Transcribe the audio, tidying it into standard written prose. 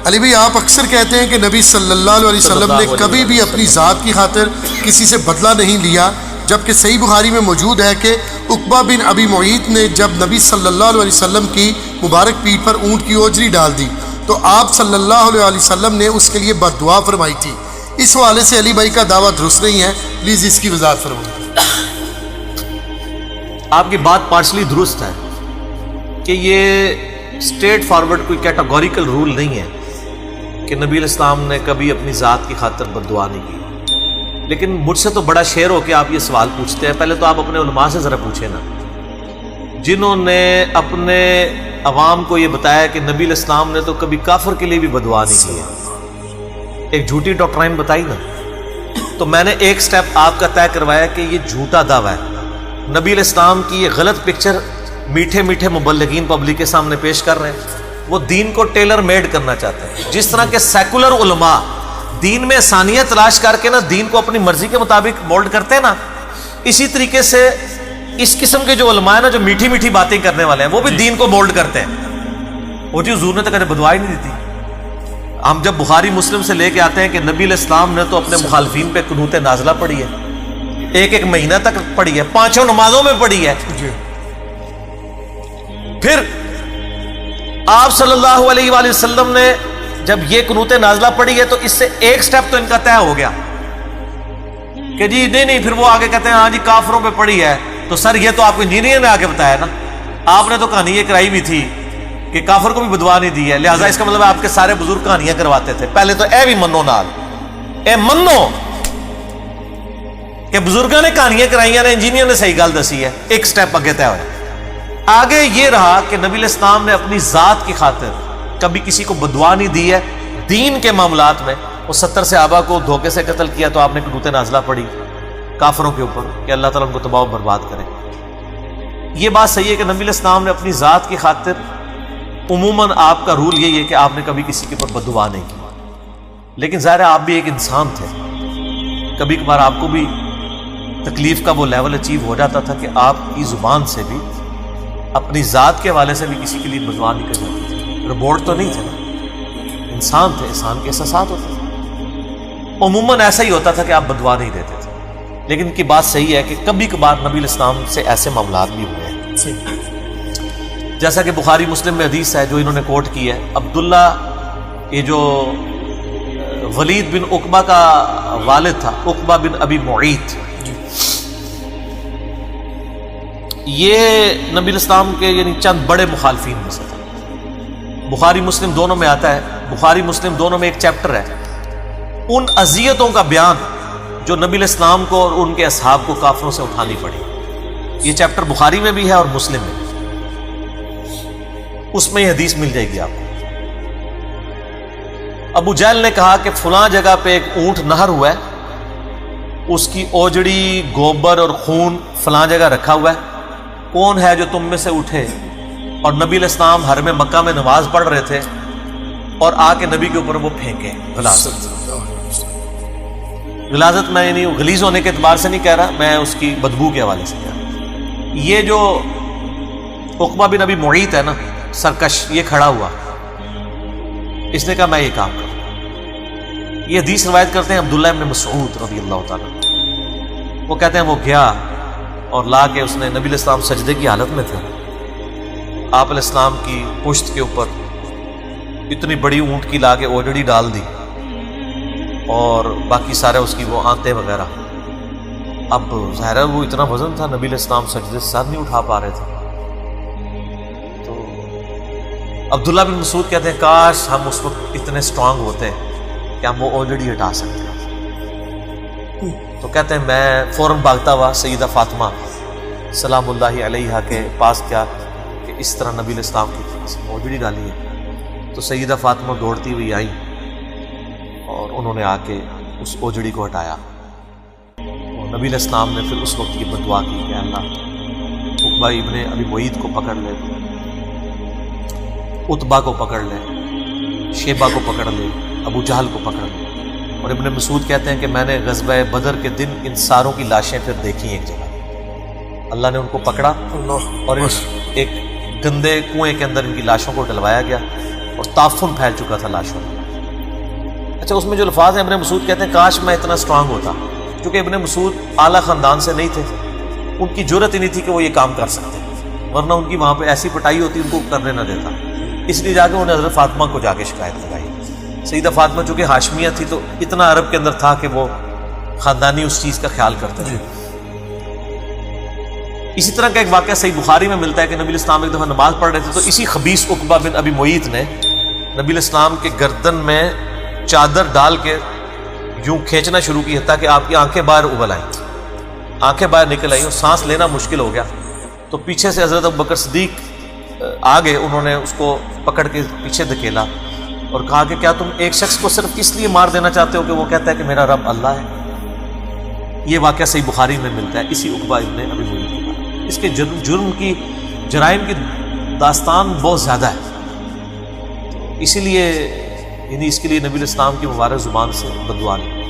علی بھائی آپ اکثر کہتے ہیں کہ نبی صلی اللہ علیہ وسلم نے کبھی بھی اپنی ذات کی خاطر کسی سے بدلہ نہیں لیا، جبکہ صحیح بخاری میں موجود ہے کہ عقبہ بن ابی معیط نے جب نبی صلی اللہ علیہ وسلم کی مبارک پیٹھ پر اونٹ کی اوجری ڈال دی تو آپ صلی اللہ علیہ وسلم نے اس کے لیے بد دعا فرمائی تھی۔ اس حوالے سے علی بھائی کا دعویٰ درست نہیں ہے، پلیز اس کی وضاحت فرمائیں۔ آپ کی بات پارشلی درست ہے کہ یہ اسٹریٹ فارورڈ کوئی کیٹاگوریکل رول نہیں ہے کہ نبی علیہ السلام نے کبھی اپنی ذات کی خاطر بد دعا نہیں کی، لیکن مجھ سے تو بڑا شعر ہو کہ آپ یہ سوال پوچھتے ہیں۔ پہلے تو آپ اپنے علماء سے ذرا پوچھیں نا، جنہوں نے اپنے عوام کو یہ بتایا کہ نبی علیہ السلام نے تو کبھی کافر کے لیے بھی بد دعا نہیں کی ہے، ایک جھوٹی ڈاکٹرائن بتائی نا، تو میں نے ایک سٹیپ آپ کا طے کروایا کہ یہ جھوٹا دعویٰ ہے۔ نبی علیہ السلام کی یہ غلط پکچر میٹھے میٹھے مبلغین پبلک کے سامنے پیش کر رہے ہیں، وہ دین کو ٹیلر میڈ کرنا چاہتے ہیں۔ جس طرح کے سیکولر علماء دین میں آسانیاں تلاش کر کے نا دین کو اپنی مرضی کے مطابق مولڈ کرتے ہیں نا، اسی طریقے سے اس قسم کے جو علماء ہیں نا جو میٹھی میٹھی باتیں کرنے والے ہیں وہ بھی دین کو مولڈ کرتے ہیں۔ وہ جی حضور نے تو کبھی بدعا ہی نہیں دی تھی۔ ہم جب بخاری مسلم سے لے کے آتے ہیں کہ نبی علیہ السلام نے تو اپنے مخالفین پہ قنوت نازلہ پڑھی ہے، ایک مہینہ تک پڑھی ہے، 5 نمازوں میں پڑھی ہے۔ پھر آپ صلی اللہ علیہ وآلہ وسلم نے جب یہ قنوت نازلہ پڑھی ہے تو اس سے ایک سٹیپ تو ان کا طے ہو گیا کہ جی نہیں، پھر وہ آگے کہتے ہیں ہاں جی کافروں پہ پڑھی ہے، تو سر یہ تو آپ کو انجینئر نے آگے بتایا نا، آپ نے تو کہانی یہ کرائی بھی تھی کہ کافر کو بھی بدعا نہیں دی ہے، لہٰذا اس کا مطلب آپ کے سارے بزرگ کہانیاں کرواتے تھے۔ پہلے تو اے بھی منو نال، اے منو کہ بزرگوں نے کہانیاں کرائیاں نے، انجینئر نے صحیح گل دسی ہے، ایک سٹیپ اگے طے ہوا۔ آگے یہ رہا کہ نبی علیہ السلام نے اپنی ذات کی خاطر کبھی کسی کو بدعا نہیں دی ہے۔ دین کے معاملات میں وہ 70 صحابہ کو دھوکے سے قتل کیا تو آپ نے قنوت نازلہ پڑھی کافروں کے اوپر کہ اللہ تعالیٰ ان کو تباہ و برباد کرے۔ یہ بات صحیح ہے کہ نبی علیہ السلام نے اپنی ذات کی خاطر عموماً آپ کا رول یہی ہے کہ آپ نے کبھی کسی کے اوپر بددعا نہیں کی، لیکن ظاہر ہے آپ بھی ایک انسان تھے، کبھی کبھار آپ کو بھی تکلیف کا وہ لیول اچیو ہو جاتا تھا کہ آپ کی زبان سے بھی اپنی ذات کے حوالے سے بھی کسی کے لیے بددعا نہیں کر جاتی تھی۔ روبوٹ تو نہیں تھے نا، انسان تھے، انسان کے احساسات ہوتے تھے۔ عموماً ایسا ہی ہوتا تھا کہ آپ بددعا نہیں دیتے تھے، لیکن ان کی بات صحیح ہے کہ کبھی کبھار نبی علیہ السلام سے ایسے معاملات بھی ہوئے ہیں، جیسا کہ بخاری مسلم میں حدیث ہے جو انہوں نے کوٹ کی ہے۔ عبداللہ یہ جو ولید بن عقبہ کا والد تھا، عقبہ بن ابی معیط، یہ نبی علیہ السلام کے یعنی چند بڑے مخالفین میں سے تھا۔ بخاری مسلم دونوں میں آتا ہے، بخاری مسلم دونوں میں ایک چیپٹر ہے ان اذیتوں کا بیان جو نبی علیہ السلام کو اور ان کے اصحاب کو کافروں سے اٹھانی پڑی۔ یہ چیپٹر بخاری میں بھی ہے اور مسلم میں، اس میں یہ حدیث مل جائے گی آپ کو۔ ابو جہل نے کہا کہ فلاں جگہ پہ ایک اونٹ نہر ہوا ہے، اس کی اوجڑی، گوبر اور خون فلاں جگہ رکھا ہوا ہے، کون ہے جو تم میں سے اٹھے؟ اور نبی علیہ السلام حرم مکہ میں نماز پڑھ رہے تھے اور آ کے نبی کے اوپر وہ پھینکے غلاظت۔ غلاظت میں یعنی غلیظ ہونے کے اعتبار سے نہیں کہہ رہا، میں اس کی بدبو کے حوالے سے کہہ رہا۔ یہ جو عقبہ بن ابی معیط ہے نا، سرکش، یہ کھڑا ہوا، اس نے کہا میں یہ کام کروں۔ یہ حدیث روایت کرتے ہیں عبداللہ ابن مسعود رضی اللہ تعالیٰ، وہ کہتے ہیں وہ گیا اور لا کے اس نے، نبی علیہ السلام سجدے کی حالت میں تھے، آپ علیہ السلام کی پشت کے اوپر اتنی بڑی اونٹ کی لا کے اوجڑی ڈال دی اور باقی سارے اس کی وہ آنتیں وغیرہ۔ اب ظاہر ہے وہ اتنا وزن تھا، نبی علیہ السلام سجدے سے سر نہیں اٹھا پا رہے تھے۔ تو عبداللہ بن مسعود کہتے ہیں کاش ہم اس وقت اتنے سٹرانگ ہوتے کہ ہم وہ اوجڑی ہٹا سکتے۔ تو کہتے ہیں میں فوراً بھاگتا ہوا سیدہ فاطمہ سلام اللہ علیہا کے پاس کیا کہ اس طرح نبی علیہ السلام کی اوجڑی ڈالی ہے۔ تو سیدہ فاطمہ دوڑتی ہوئی آئی اور انہوں نے آ کے اس اوجڑی کو ہٹایا، اور نبی علیہ السلام نے پھر اس وقت کی بددعا کی کہ اللہ عقبہ ابن ابی معیط کو پکڑ لے، عتبہ کو پکڑ لے، شیبہ کو پکڑ لے، ابو جہل کو پکڑ لے۔ اور ابن مسعود کہتے ہیں کہ میں نے غزوہ بدر کے دن ان ساروں کی لاشیں پھر دیکھی ایک جگہ، اللہ نے ان کو پکڑا اور ایک گندے کنویں کے اندر ان کی لاشوں کو ڈلوایا گیا اور تعفن پھیل چکا تھا لاشوں میں۔ اچھا، اس میں جو الفاظ ہیں، ابن مسعود کہتے ہیں کاش میں اتنا اسٹرانگ ہوتا، کیونکہ ابن مسعود اعلیٰ خاندان سے نہیں تھے، ان کی جرت ہی نہیں تھی کہ وہ یہ کام کر سکتے، ورنہ ان کی وہاں پہ ایسی پٹائی ہوتی ان کو کرنے نہ دیتا، اس لیے جا کے انہیں حضرت فاطمہ کو جا کے شکایت لگائی۔ سیدہ فاطمہ چونکہ ہاشمیہ تھی تو اتنا عرب کے اندر تھا کہ وہ خاندانی اس چیز کا خیال کرتے تھے۔ اسی طرح کا ایک واقعہ صحیح بخاری میں ملتا ہے کہ نبی علیہ السلام ایک دفعہ نماز پڑھ رہے تھے تو اسی خبیث عقبہ بن ابی معیط نے نبی علیہ السلام کے گردن میں چادر ڈال کے یوں کھینچنا شروع کی، حتیٰ کہ آپ کی آنکھیں باہر ابل آئیں، آنکھیں باہر نکل آئیں اور سانس لینا مشکل ہو گیا۔ تو پیچھے سے حضرت ابوبکر صدیق آگے، انہوں نے اس کو پکڑ کے پیچھے دھکیلا اور کہا کہ کیا تم ایک شخص کو صرف اس لیے مار دینا چاہتے ہو کہ وہ کہتا ہے کہ میرا رب اللہ ہے؟ یہ واقعہ صحیح بخاری میں ملتا ہے اسی عقبہ ابن ابی معیط کے بارے میں۔ اس کے جرم کی، جرائم کی داستان بہت زیادہ ہے، اسی لیے یعنی اس کے لیے نبی علیہ السلام کی مبارک زبان سے بد دعا نہیں۔